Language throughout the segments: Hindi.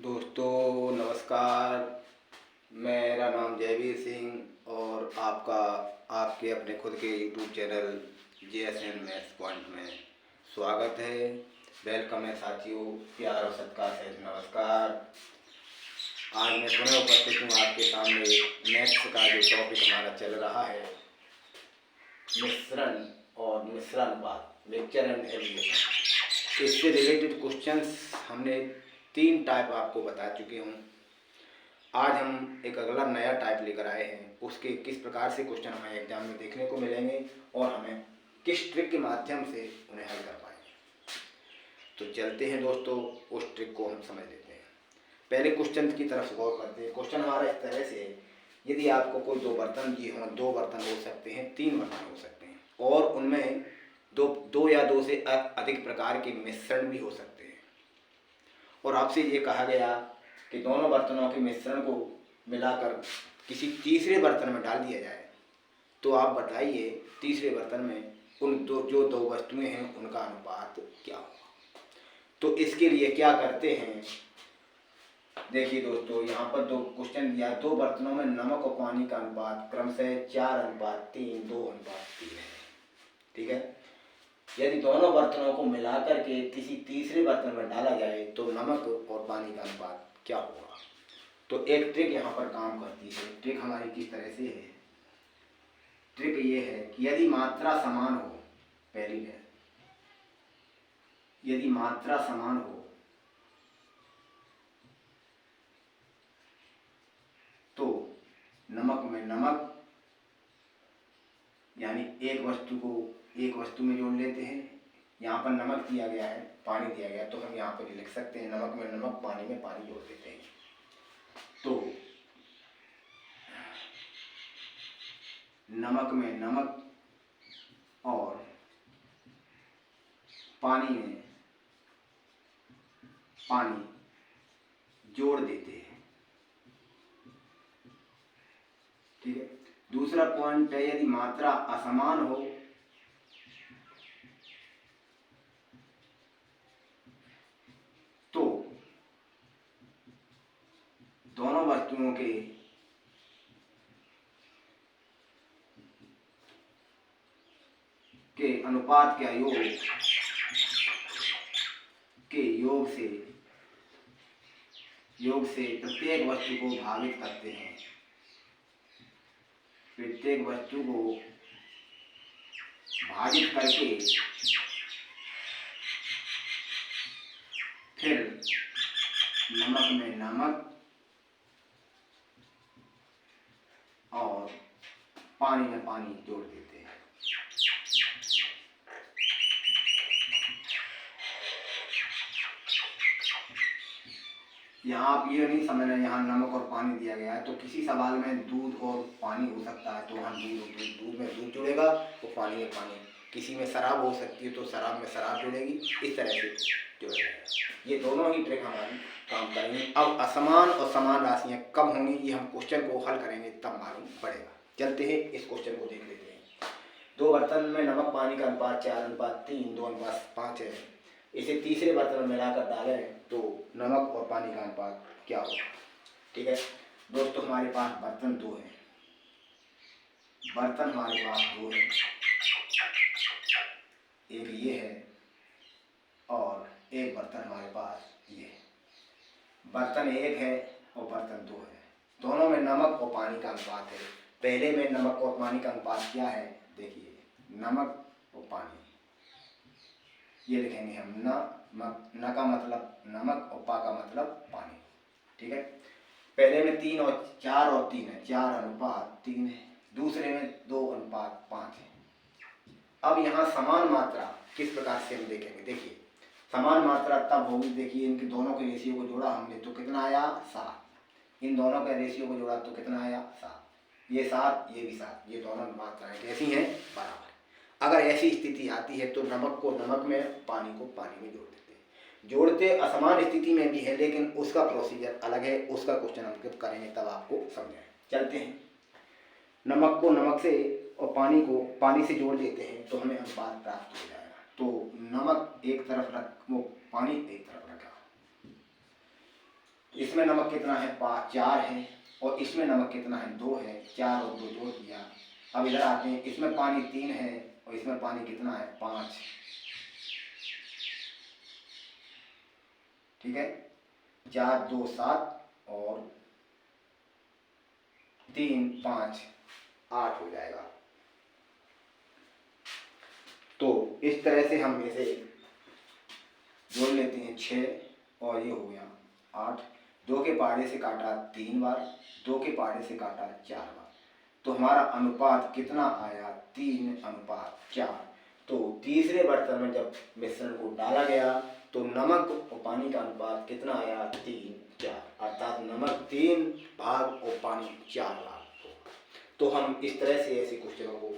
दोस्तों नमस्कार। मेरा नाम जयवीर सिंह और आपका आपके अपने खुद के YouTube channel JSN maths point में स्वागत है। वेलकम है साथियों, प्यार और सत्कार से नमस्कार। आज मैं पुनः उपस्थित हूँ आपके सामने। मैथ्स का जो टॉपिक हमारा चल रहा है मिश्रण और मिश्रानुपात, मिक्सचर एंड एलिमिनेशन, इससे रिलेटेड क्वेश्चंस हमने 3 टाइप आपको बता चुके हूँ। आज हम एक अगला नया टाइप लेकर आए हैं। उसके किस प्रकार से क्वेश्चन हमें एग्जाम में देखने को मिलेंगे और हमें किस ट्रिक के माध्यम से उन्हें हल कर पाएंगे। तो चलते हैं दोस्तों, उस ट्रिक को हम समझ लेते हैं। पहले क्वेश्चन की तरफ गौर करते हैं। क्वेश्चन हमारा इस तरह से है, यदि आपको कोई 2 बर्तन दिए हों, 2 बर्तन हो सकते हैं, 3 बर्तन हो सकते हैं और उनमें दो या 2 से अधिक प्रकार के मिश्रण भी हो सकते हैं और आपसे ये कहा गया कि दोनों बर्तनों के मिश्रण को मिलाकर किसी तीसरे बर्तन में डाल दिया जाए, तो आप बताइए तीसरे बर्तन में उन जो 2 वस्तुएं हैं उनका अनुपात क्या होगा। तो इसके लिए क्या करते हैं, देखिए दोस्तों, यहाँ पर 2 क्वेश्चन दिया। 2 बर्तनों में नमक और पानी का अनुपात क्रमशः 4:3, 2:3 है। ठीक है। यदि दोनों बर्तनों को मिलाकर के किसी तीसरे बर्तन में डाला जाए तो नमक और पानी का अनुपात क्या होगा। तो एक ट्रिक यहाँ पर काम करती है। ट्रिक हमारी किस तरह से है, ट्रिक ये है कि यदि मात्रा समान हो, पहली है यदि मात्रा समान हो तो नमक में नमक, यानी एक वस्तु में जोड़ लेते हैं। यहाँ पर नमक दिया गया है, पानी दिया गया है, तो हम यहाँ पर लिख सकते हैं नमक में नमक, पानी में पानी जोड़ देते हैं। तो नमक में नमक और पानी में पानी जोड़ देते हैं। ठीक है। दूसरा पॉइंट है, यदि मात्रा असमान हो तो दोनों वस्तुओं के अनुपात के योग से प्रत्येक वस्तु को भागित करते हैं। प्रत्येक वस्तु को भाजित करके फिर नमक में नमक और पानी में पानी जोड़ देते हैं। यहाँ आप ये नहीं समझना, यहाँ नमक और पानी दिया गया है तो किसी सवाल में दूध और पानी हो सकता है तो वहाँ दूध में दूध जुड़ेगा तो पानी में पानी। किसी में शराब हो सकती है तो शराब में शराब जुड़ेगी, इस तरह से जुड़ेगा। ये दोनों ही ट्रिक हमारी काम करेंगे। अब असमान और समान राशियाँ कब होंगी, ये हम क्वेश्चन को हल करेंगे तब मालूम पड़ेगा। चलते हैं इस क्वेश्चन को देख लेते हैं। 2 बर्तन में नमक पानी का अनुपात 4:3, 2:5 है। इसे तीसरे बर्तन में मिलाकर डालें तो नमक और पानी का अनुपात क्या होगा। ठीक है दोस्तों, हमारे पास बर्तन 2 हैं। बर्तन हमारे पास 2 हैं, एक ये है और एक बर्तन हमारे पास ये है। बर्तन 1 है और बर्तन 2 है। दोनों में नमक और पानी का अनुपात है। पहले में नमक और पानी का अनुपात क्या है, देखिए नमक और पानी, ये लिखेंगे हम न का मतलब नमक और पा का मतलब पानी। ठीक है। पहले में 3 और 4 और 3 है, 4:3 है। दूसरे में 2:5 है। अब यहाँ समान मात्रा किस प्रकार से हम देखेंगे, देखिए समान मात्रा तब होगी, देखिए इनके दोनों के रेशियो को जोड़ा हमने तो कितना आया 7। इन दोनों के रेशियो को जोड़ा तो कितना आया 7। ये 7, ये भी 7, ये दोनों मात्राएं कैसी हैं, बराबर। अगर ऐसी स्थिति आती है तो नमक को नमक में, पानी को पानी में जोड़ देते हैं। जोड़ते असमान स्थिति में भी है लेकिन उसका प्रोसीजर अलग है, उसका क्वेश्चन हम जब करेंगे तब आपको समझाएं। चलते हैं, नमक को नमक से और पानी को पानी से जोड़ देते हैं तो हमें अनुपात प्राप्त हो जाएगा। तो नमक एक तरफ रख, वो पानी एक तरफ रखा। इसमें नमक कितना है 4 है, और इसमें नमक कितना है 2 है। 4 और 2 जोड़ दिया। अब इधर आते हैं, इसमें पानी 3 है और इसमें पानी कितना है 5। ठीक है, 4 2 7 और 3 5 8 हो जाएगा। तो इस तरह से हम इसे जोड़ लेते हैं 6 और ये हो गया 8। 2 के पहाड़े से काटा 3 बार, 2 के पहाड़े से काटा 4 बार। तो हमारा अनुपात कितना आया 3:4। तो तीसरे बर्तन में जब मिश्रण को डाला गया तो नमक और पानी का अनुपात कितना आया 3:4, अर्थात नमक 3 भाग और पानी 4 भाग। तो हम इस तरह से ऐसे क्वेश्चनों को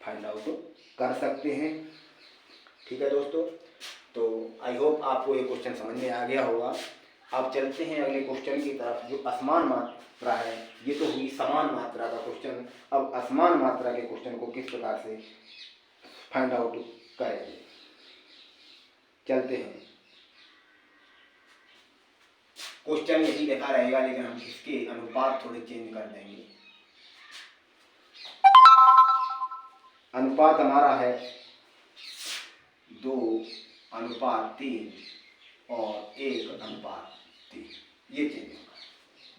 फाइंड आउट कर सकते हैं। ठीक है दोस्तों, तो आई होप आपको ये क्वेश्चन समझ में आ गया होगा। अब चलते हैं अगले क्वेश्चन की तरफ, जो असमान मात्रा है। ये तो हुई समान मात्रा का क्वेश्चन। अब असमान मात्रा के क्वेश्चन को किस प्रकार से फाइंड आउट करेंगे, चलते हैं। क्वेश्चन यही लिखा रहेगा, लेकिन हम इसके अनुपात थोड़े चेंज कर देंगे। अनुपात हमारा है 2:3 और 1:3, ये चेंज होगा।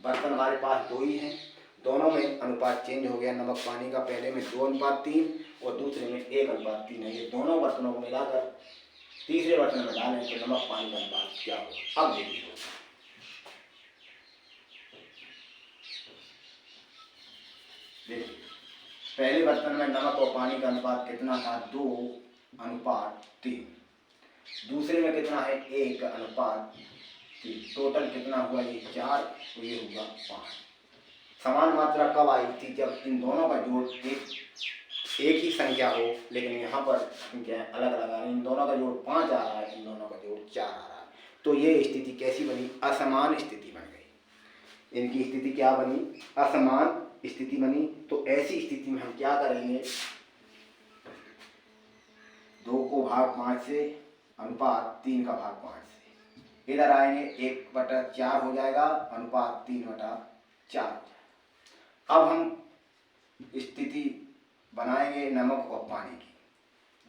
बर्तन हमारे पास 2 ही हैं, दोनों में अनुपात चेंज हो गया। नमक पानी का पहले में 2:3 और दूसरे में 1:3 है। ये दोनों बर्तनों को मिलाकर तीसरे बर्तन में डालें तो नमक पानी का अनुपात क्या होगा। अब देखिए, पहले बर्तन में नमक और पानी का अनुपात कितना था 2:3। दूसरे में कितना है 1:3। टोटल कितना हुआ ये 4, तो ये हुआ 5। समान मात्रा कब आई थी, जब इन दोनों का जोड़ एक ही संख्या हो, लेकिन यहाँ पर संख्या अलग अलग आ रही है। इन दोनों का जोड़ 5 आ रहा है, इन दोनों का जोड़ 4 आ रहा है। तो ये स्थिति कैसी बनी, असमान स्थिति बन गई। इनकी स्थिति क्या बनी, असमान स्थिति बनी। तो ऐसी स्थिति में हम क्या करेंगे, 2 को भाग 5 से, अनुपात 3 का भाग 5 से। इधर आएंगे 1/4 हो जाएगा, अनुपात 3/4। अब हम स्थिति बनाएंगे नमक और पानी की।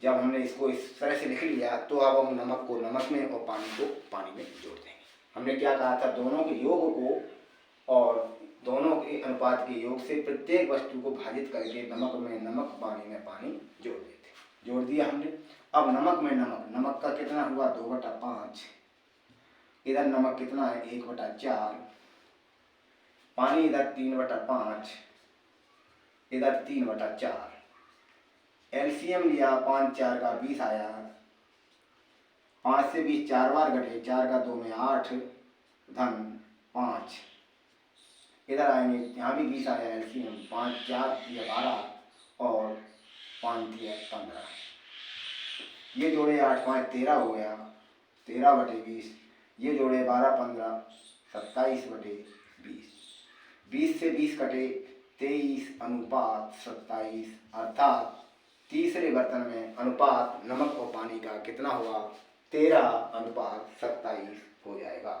जब हमने इसको इस तरह से लिख लिया तो अब हम नमक को नमक में और पानी को पानी में जोड़ देंगे। हमने क्या कहा था, दोनों के योग को और दोनों के अनुपात के योग से प्रत्येक वस्तु को भाजित करके नमक में नमक, पानी में पानी जोड़ देते। जोड़ दिया हमने। अब नमक में नमक का कितना हुआ 2/5। इधर नमक कितना है 1/4। पानी इधर 3/5, इधर 3/4। एलसीएम लिया, 5 4 का 20 आया। 5 से 20 4 बार घटे, 4 का 2 में 8 धन 5। इधर आएंगे, यहाँ भी 20 आया एलसीएम। 5 4 दिया 12 और 5 दिया 15। ये जोड़े 8 5 13 हो गया, 13/20। ये जोड़े 12 15 27/20। 20 से 20 कटे 23:27, अर्थात तीसरे बर्तन में अनुपात नमक और पानी का कितना हुआ 13:27 हो जाएगा।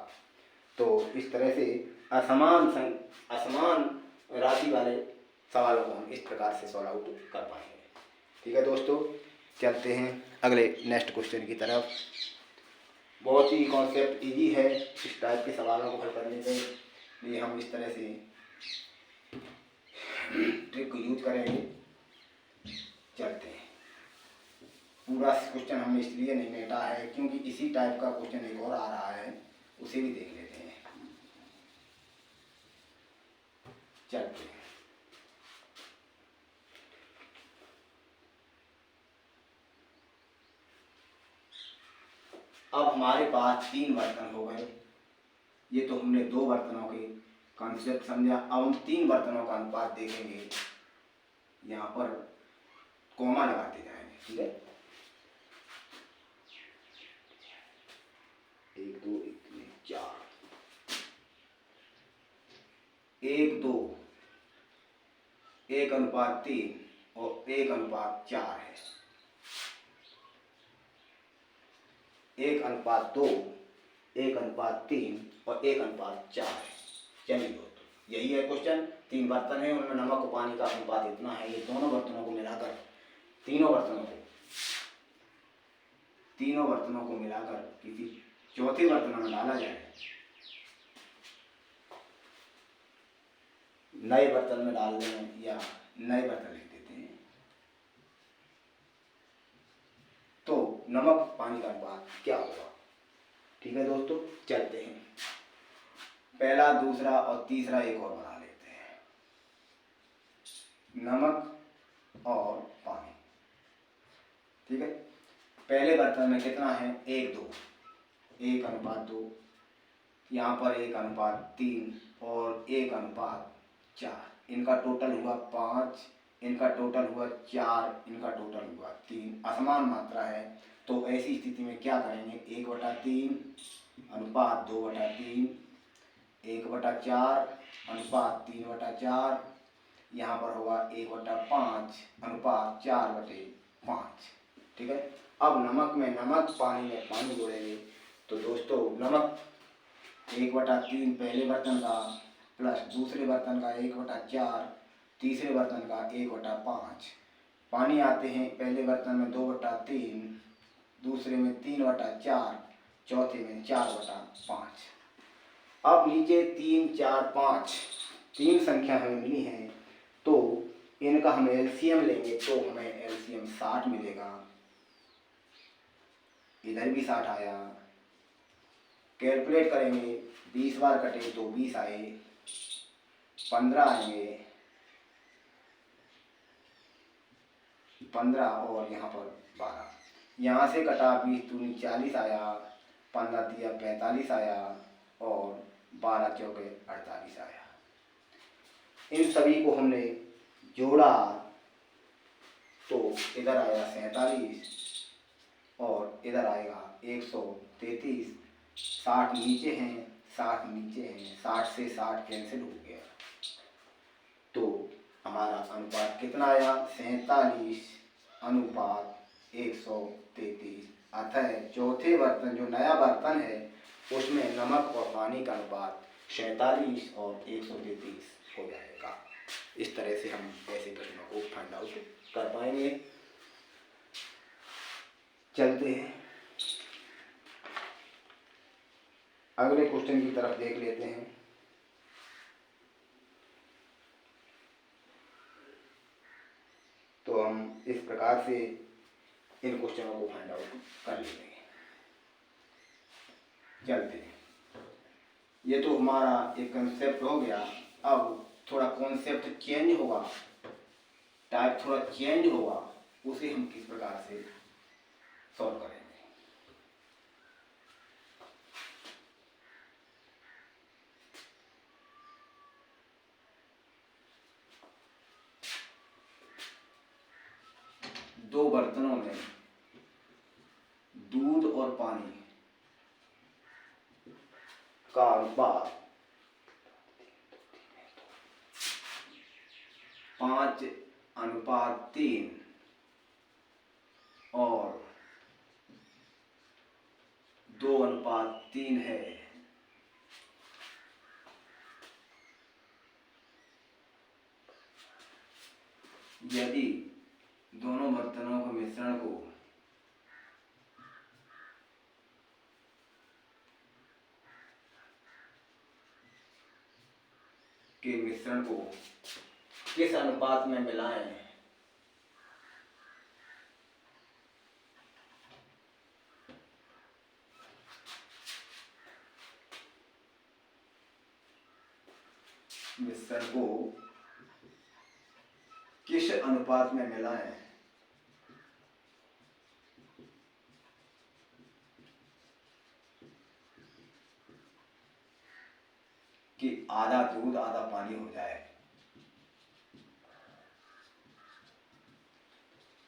तो इस तरह से असमान राशि वाले सवालों को हम इस प्रकार से सॉल्व आउट कर पाएंगे। ठीक है दोस्तों, चलते हैं अगले नेक्स्ट क्वेश्चन की तरफ। बहुत ही कॉन्सेप्ट इजी है। इस टाइप के सवालों को हल करने के लिए हम इस तरह से ट्रिक को यूज करेंगे। चलते हैं। पूरा क्वेश्चन हमने इसलिए नहीं मेटा है क्योंकि इसी टाइप का क्वेश्चन एक और आ रहा है, उसे भी देख लेते हैं। चलते हैं। अब हमारे पास 3 बर्तन हो गए। ये तो हमने 2 बर्तनों के कॉन्सेप्ट समझा। अब हम 3 बर्तनों का अनुपात देखेंगे। यहाँ पर कॉमा लगाते जाएंगे। ठीक है, 1 2 3 4 1 2 1:3 और 1:4 है। 1:2 1:3 और 1:4 है। चलिए दोस्तों, यही है क्वेश्चन। 3 बर्तन है, उनमें नमक और पानी का अनुपात इतना है। ये दोनों बर्तनों को मिलाकर, तीनों बर्तनों को मिलाकर किसी चौथे बर्तन में डाला जाए, नए बर्तन में डाल दें या नए बर्तन लिख देते हैं, तो नमक पानी का अनुपात क्या होगा। ठीक है दोस्तों, चलते हैं। पहला, दूसरा और तीसरा एक और बना लेते हैं, नमक और पानी। ठीक है, पहले बर्तन में कितना है, 1:2, 1:2, यहाँ पर 1:3 और 1:4। इनका टोटल हुआ 5, इनका टोटल हुआ 4, इनका टोटल हुआ 3। असमान मात्रा है, तो ऐसी स्थिति में क्या करेंगे, 1/3 अनुपात 2/3, 1/4 अनुपात 3/4, यहाँ पर होगा 1/5 अनुपात 4/5। ठीक है, अब नमक में नमक, पानी में पानी जोड़ेंगे। तो दोस्तों, नमक 1/3 पहले बर्तन का, प्लस दूसरे बर्तन का 1/4, तीसरे बर्तन का 1/5। पानी आते हैं, पहले बर्तन में 2/3, दूसरे में 3/4, चौथे में 4/5। अब नीचे 3, 4, 5 तीन संख्या हमें मिली है, तो इनका हम एलसीएम लेंगे, तो हमें एलसीएम 60 मिलेगा। इधर भी 60 आया। कैलकुलेट करेंगे, 20 बार कटे तो 20 आए, 15 आएंगे, 15 और यहाँ पर 12। यहाँ से कटा 20 दूनी 40 आया, 15 दिया 45 आया और 12 चौके 48 आया। इन सभी को हमने जोड़ा तो इधर आया 47 और इधर आएगा 133। 60 नीचे हैं, 60 नीचे हैं, 60 से 60 कैंसिल हो गया, तो हमारा अनुपात कितना आया, 47:133। अतः चौथे बर्तन, जो नया बर्तन है, उसमें नमक और पानी का अनुपात 47 और 133 हो जाएगा। इस तरह से हम ऐसे प्रश्नों को फाइंड आउट कर पाएंगे। चलते हैं अगले क्वेश्चन की तरफ, देख लेते हैं। तो हम इस प्रकार से इन क्वेश्चनों को फाइंड आउट कर लेंगे। चलते हैं, ये तो हमारा एक कंसेप्ट हो गया। अब थोड़ा कॉन्सेप्ट चेंज होगा, टाइप थोड़ा चेंज होगा, उसे हम किस प्रकार से सॉल्व करेंगे। दो बर्तनों में दूध और पानी का अनुपात 5:3 और 2:3 है। यदि दोनों बर्तनों के मिश्रण को किस अनुपात में मिलाएं, मिश्रण को किस अनुपात में मिलाएं कि आधा दूध आधा पानी हो जाए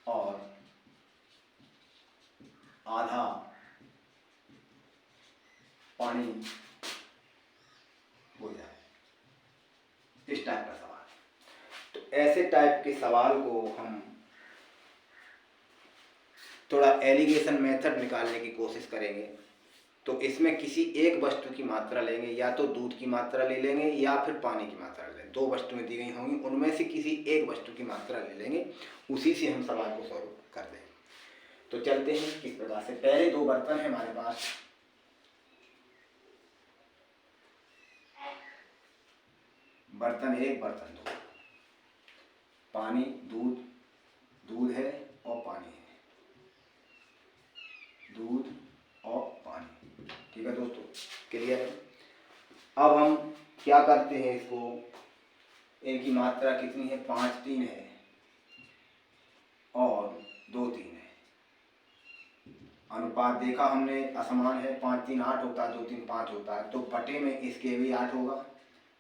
और आधा पानी हो जाए, इस टाइप का सवाल। तो ऐसे टाइप के सवाल को हम थोड़ा एलिगेशन मेथड निकालने की कोशिश करेंगे। तो इसमें किसी एक वस्तु की मात्रा लेंगे, या तो दूध की मात्रा ले लेंगे या फिर पानी की मात्रा ले लेंगे। दो वस्तुएं दी गई होंगी, उनमें से किसी एक वस्तु की मात्रा ले लेंगे, उसी से हम सवाल को सॉल्व कर देंगे। तो चलते हैं किस प्रकार से। पहले दो बर्तन है हमारे पास, बर्तन एक बर्तन दो, पानी दूध है और पानी है, दूध और पानी। ठीक है दोस्तों, क्लियर है। अब हम क्या करते हैं, इसको इनकी मात्रा कितनी है, 5 3 है और 2 3 है। अनुपात देखा हमने असमान है, 5 3 8 होता है, 2 3 5 होता है। तो बटे में इसके भी 8 होगा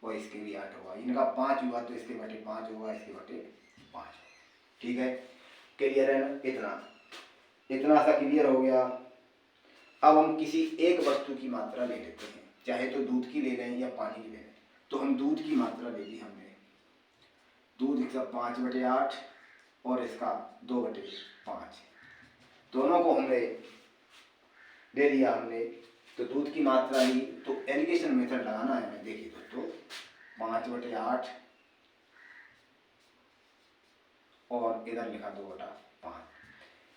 और इसके भी 8 होगा। इनका 5 हुआ तो इसके बटे 5 होगा, इसके बटे 5। ठीक है, क्लियर है ना। इतना सा क्लियर हो गया। अब हम किसी एक वस्तु की मात्रा ले लेते हैं, चाहे तो दूध की ले लें या पानी की ले लें। तो हम दूध की मात्रा ले ली हमने, दूध इसका 5 बटे 8 और इसका 2 बटे 5, दोनों को हमने ले लिया हमने। तो दूध की मात्रा ली, तो एलिगेशन मेथड लगाना है हमें। देखिए दोस्तों, 5 बटे 8 और इधर लिखा 2 बटा 5।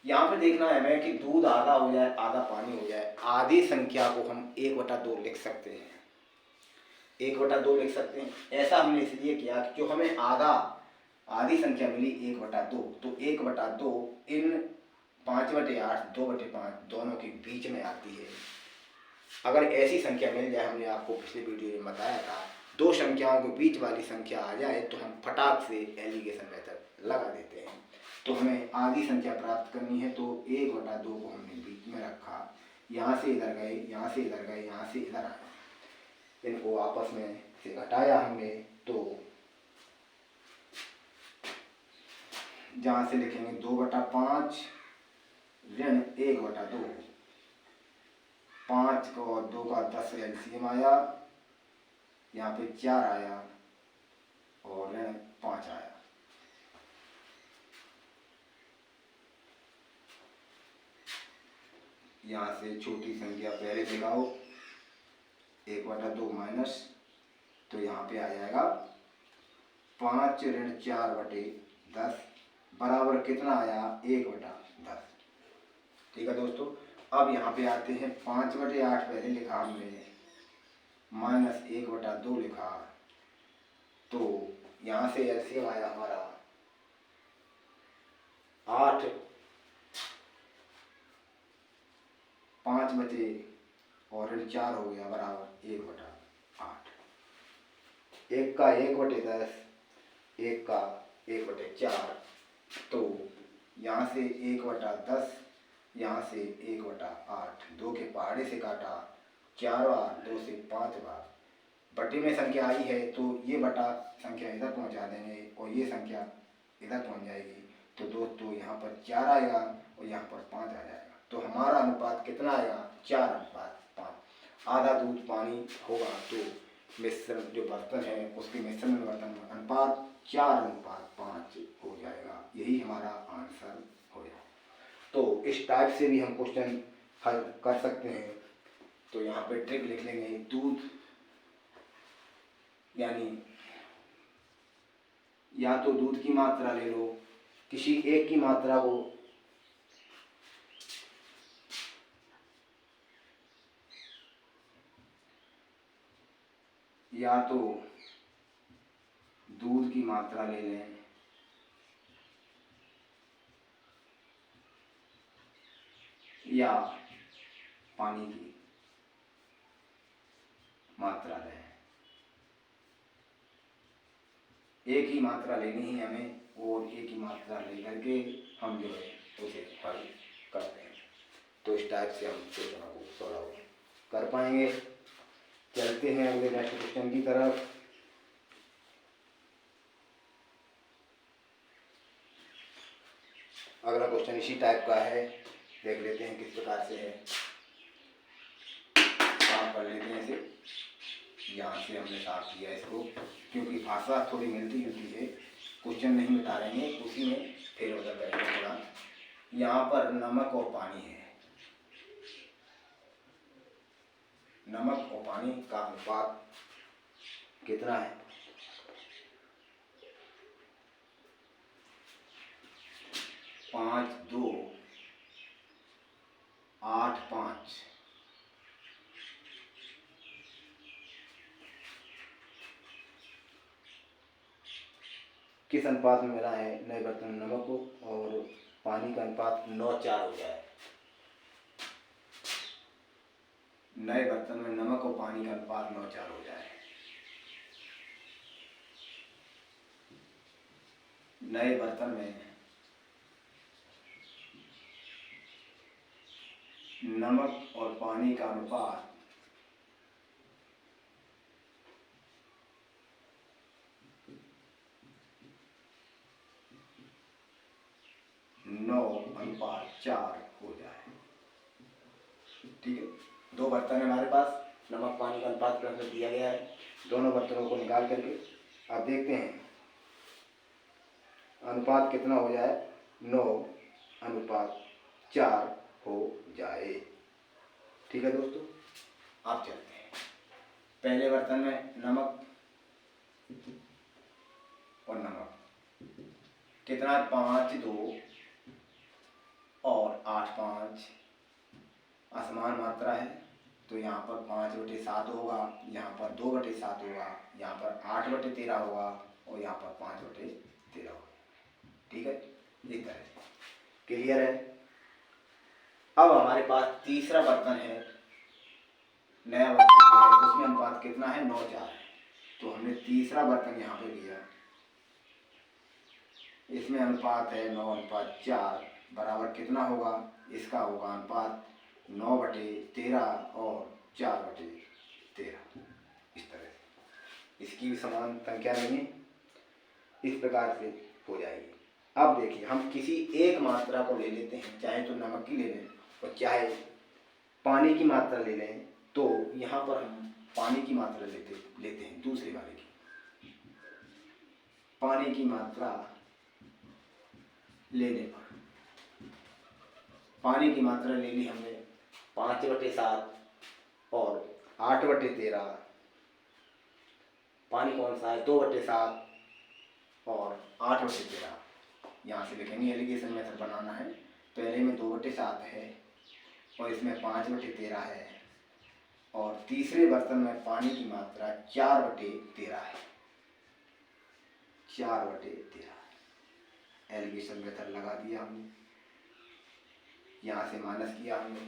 यहाँ पे देखना है हमें कि दूध आधा हो जाए, आधा पानी हो जाए। आधी संख्या को हम 1 बटा 2 लिख सकते हैं, 1 बटा 2 लिख सकते हैं। ऐसा हमने इसलिए किया कि जो हमें आधी संख्या मिली 1 बटा 2, तो 1 बटा 2 इन 5 बटे 8 2 बटे 5 दोनों के बीच में आती है। अगर ऐसी संख्या मिल जाए, हमने आपको पिछले वीडियो में बताया था, दो संख्याओं के बीच वाली संख्या आ जाए तो हम फटाक से एलिगेशन मेथड लगा देते हैं। तो हमें आधी संख्या प्राप्त करनी है, तो 1 बटा 2 को हमने बीच में रखा, यहाँ से इधर गए, यहाँ से इधर गए, यहाँ से इधर आए, इनको आपस में से घटाया हमने। तो जहाँ से लिखेंगे 2 बटा 5 ऋण 1 बटा 2, 5 को और 2 का 10 एलसीएम आया, यहाँ पे 4 आया और ऋण 5 आया। यहाँ से छोटी संख्या पहले दिखाओ, 1 बटा 2 माइनस, तो यहाँ पे आ जाएगा 5 ऋण 4 बटे 10 बराबर कितना आया, 1 बटा 10। ठीक है दोस्तों, अब यहाँ पे आते हैं, 5 बटे 8 पहले लिखा हमने, माइनस 1 बटा 2 लिखा, तो यहाँ से एलसीएम आया हमारा 8, 5 बचे और ऋण 4 हो गया बराबर 1 बटा 8। 1 का 1 बटे 10, 1 का 1 बटे 4, तो यहाँ से 1 बटा 10, यहाँ से 1 बटा 8, 2 के पहाड़े से काटा, 4 बार 2 से 5 बार, बटे में संख्या आई है तो ये बटा संख्या इधर पहुँचा देंगे और ये संख्या इधर पहुँच जाएगी। तो दोस्तों यहाँ पर 4 आएगा और यहाँ पर 5 आ जाएगा। तो हमारा अनुपात कितना आएगा, 4 अनुपात 5। आधा दूध पानी होगा तो मिश्रण जो बर्तन है उसके मिश्रण में बर्तन का अनुपात 4 अनुपात 5 हो जाएगा। यही हमारा आंसर हो जाएगा। तो इस टाइप से भी हम क्वेश्चन हल कर सकते हैं। तो यहाँ पे ट्रिक लिख लेंगे, दूध यानी या तो दूध की मात्रा ले लो, किसी एक की मात्रा को या तो दूध की मात्रा ले लें या पानी की मात्रा लें। एक ही मात्रा लेनी है हमें और एक ही मात्रा ले करके हम जो है उसे हल करते हैं। तो इस टाइप से हम क्वेश्चन को सॉल्व कर पाएंगे। चलते हैं अगले नेक्स्ट क्वेश्चन की तरफ। अगला क्वेश्चन इसी टाइप का है, देख लेते हैं किस प्रकार से है। साफ कर लेते हैं इसे, यहाँ से हमने साफ किया इसको, क्योंकि भाषा थोड़ी मिलती जुलती है। क्वेश्चन नहीं मिटा रहे हैं, उसी में फिर उधर करेंगे थोड़ा। यहाँ पर नमक और पानी है, नमक और पानी का अनुपात कितना है? 5, 2, 8, 5। किस अनुपात में मिला है? नए बर्तन में नमक को और पानी का अनुपात 9:4 हो जाए। नए बर्तन में नमक और पानी का अनुपात 9:4 हो जाए। नए बर्तन में नमक और पानी का अनुपात 9:4 हो जाए। ठीक है, दो बर्तन है हमारे पास, नमक पानी का अनुपात प्रश्न दिया गया है। दोनों बर्तनों को निकाल करके अब देखते हैं अनुपात कितना हो जाए। 9:4 हो जाए। ठीक है दोस्तों, आप चलते हैं। पहले बर्तन में नमक और नमक कितना? 5, 2 और 8, 5 असमान मात्रा है, तो यहाँ पर 5/7 होगा, यहाँ पर 2/7 होगा, यहाँ पर 8/13 होगा और यहाँ पर 5/13 होगा। ठीक है, इस तरह से क्लियर है। अब हमारे पास तीसरा बर्तन है, नया बर्तन है, उसमें अनुपात कितना है? 9:4 है। तो हमने तीसरा बर्तन यहाँ पे लिया, इसमें अनुपात है 9:4 बराबर कितना होगा? इसका होगा अनुपात 9/13 और 4/13। इस तरह से इसकी भी समान संख्या नहीं है, इस प्रकार से हो जाएगी। अब देखिए, हम किसी एक मात्रा को ले लेते हैं, चाहे तो नमक की ले लें और चाहे पानी की मात्रा ले लें। तो यहाँ पर हम पानी की मात्रा लेते हैं, दूसरे वाले की। पानी की मात्रा लेने पर पानी की मात्रा ले ली हमने 5/7 और 8/13। पानी कौन सा है? 2/7 और 8/13। यहाँ से लिखेंगे, एलिगेशन मेथड बनाना है। पहले में 2/7 है और इसमें 5/13 है और तीसरे बर्तन में पानी की मात्रा 4/13 है। 4/13 एलिगेशन मेथड लगा दिया हमने, यहाँ से माइनस किया हमने,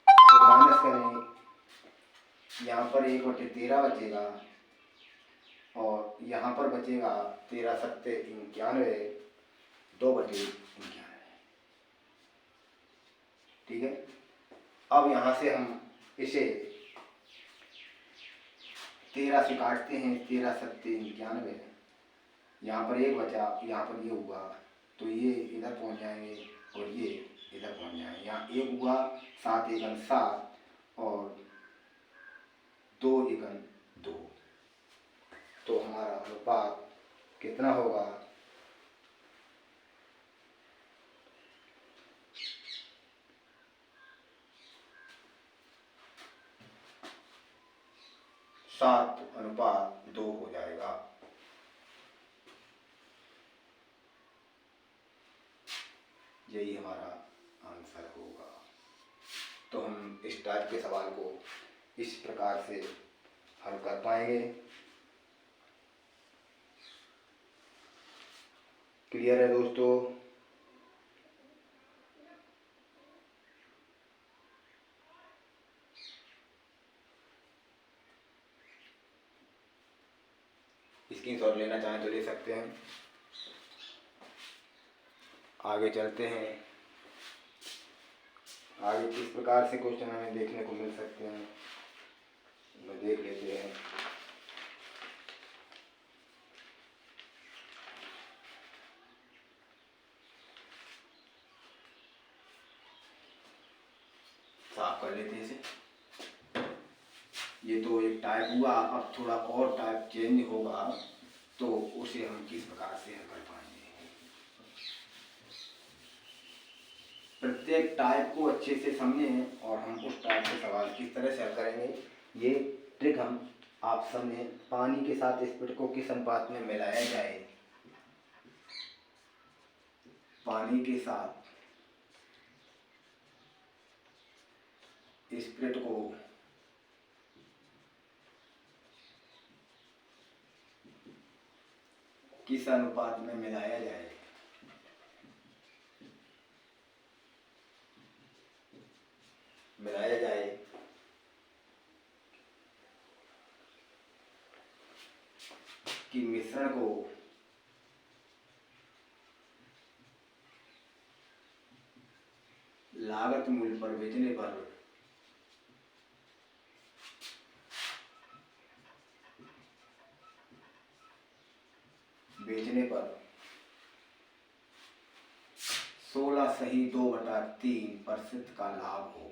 तो माइनस करें, यहाँ पर 1/13 बचेगा और यहाँ पर बचेगा 13 सत्ते 91, 2/91। ठीक है, अब यहाँ से हम इसे 13 से काटते हैं, 13 सत्ते 91, यहाँ पर 1 बचा, यहाँ पर ये हुआ, तो ये इधर पहुँच जाएंगे और ये इधर पहुँच जाएंगे। यहाँ 1 हुआ, 7 एकम 7 और 2 एकम 2, तो हमारा अनुपात कितना होगा? 7:2 हो जाएगा। यही हमारा आंसर होगा। तो हम इस टाइप के सवाल को इस प्रकार से हल कर पाएंगे। क्लियर है दोस्तों? स्क्रीनशॉट लेना चाहें तो ले सकते हैं। आगे चलते हैं। आगे किस प्रकार से क्वेश्चन हमें देखने को मिल सकते हैं, देख लेते हैं। साफ कर लेते हैं इसे। ये तो एक टाइप हुआ, अब थोड़ा और टाइप चेंज होगा, तो उसे हम किस प्रकार से हल कर पाएंगे। प्रत्येक टाइप को अच्छे से समझें और हम उस टाइप के सवाल की किस तरह से हल करेंगे ये ट्रिक हम आप समझें। पानी के साथ स्प्रिट को किस अनुपात में मिलाया जाए, पानी के साथ स्प्रिट को किस अनुपात में मिलाया जाए। कि मिश्रण को लागत मूल्य पर बेचने पर बेचने पर 16.2/3% का लाभ हो।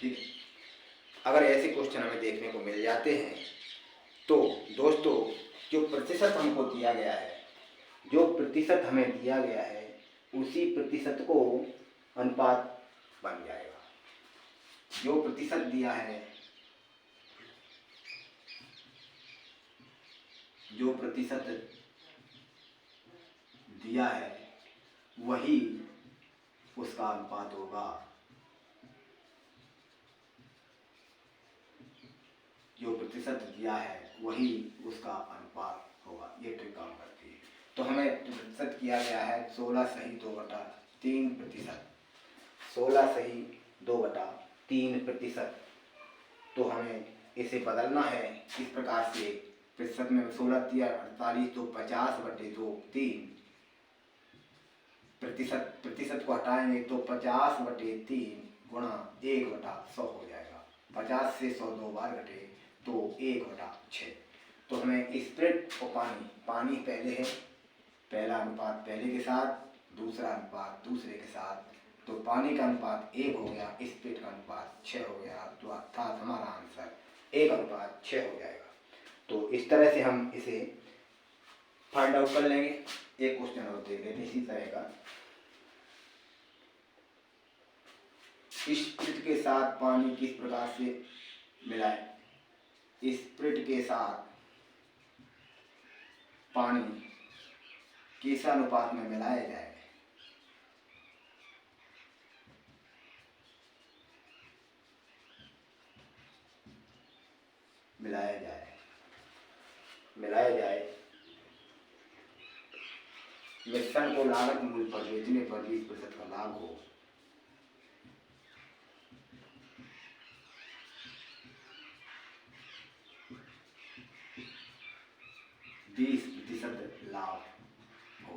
ठीक है, अगर ऐसे क्वेश्चन हमें देखने को मिल जाते हैं तो दोस्तों जो प्रतिशत हमको दिया गया है, जो प्रतिशत हमें दिया गया है उसी प्रतिशत को अनुपात बन जाएगा। जो प्रतिशत दिया है, जो प्रतिशत दिया है वही उसका अनुपात होगा। जो प्रतिशत दिया है वही उसका अनुपात होगा। ये ट्रिक काम करती है। तो हमें प्रतिशत किया गया है 16.2/3%। 16.2/3%। तो हमें इसे बदलना है इस प्रकार से। प्रतिशत में 16×3=48 तो 50/2 3 प्रतिशत को हटाएंगे तो 50/3 गुणा 1/100 हो जाएगा। 50 से 100 दो बार घटे तो 1/6। तो हमें स्प्रिट और पानी पहले है, पहला अनुपात पहले के साथ, दूसरा अनुपात दूसरे के साथ। तो पानी का अनुपात 1 हो गया, स्प्रिट का अनुपात 6 हो गया। तो अर्थात हमारा आंसर 1/6 हो जाएगा। तो इस तरह से हम इसे फाइंड आउट कर लेंगे। एक क्वेश्चन और देख लेते इसी तरह का। स्प्रिट के साथ पानी किस प्रकार से मिलाएं। स्प्रिट के साथ पानी किस अनुपात में मिलाया जाए। मिलाया जाए मिश्रण को लागत मूल्य पर बेचने पर 20% का लाभ हो। लाभ हो।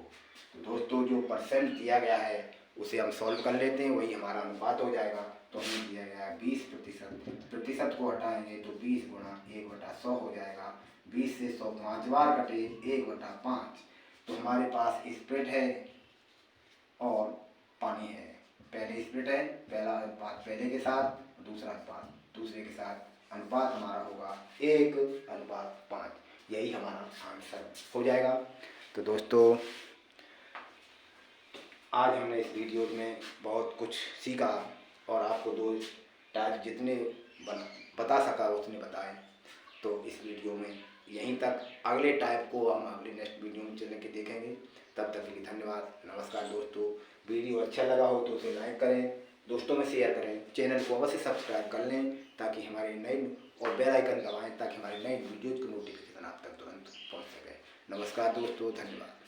तो दोस्तों जो परसेंट दिया गया है उसे हम सॉल्व कर लेते हैं, वही हमारा अनुपात हो जाएगा। तो हमें दिया गया है 20%। प्रतिशत को हटाएंगे तो 20 गुणा 1/100 हो जाएगा। 20 से 100 5 बार कटे 1/5। तो हमारे पास स्प्रिट है और पानी है। पहले स्प्रिट है, पहला अनुपात पहले के साथ, दूसरा अनुपात दूसरे के साथ। अनुपात हमारा होगा 1/5। यही हमारा आंसर हो जाएगा। तो दोस्तों आज हमने इस वीडियो में बहुत कुछ सीखा और आपको 2 टाइप जितने बता सका उतने बताएं। तो इस वीडियो में यहीं तक। अगले टाइप को हम अगले नेक्स्ट वीडियो में चल के देखेंगे। तब तक के लिए धन्यवाद, नमस्कार दोस्तों। वीडियो अच्छा लगा हो तो उसे लाइक करें, दोस्तों में शेयर करें, चैनल को अवश्य सब्सक्राइब कर लें ताकि हमारी नई और बेल आइकन दबाएं ताकि हमारी नई वीडियोज़ की नोटिफिकेशन आप तक तुरंत पहुंच सके। नमस्कार दोस्तों, धन्यवाद।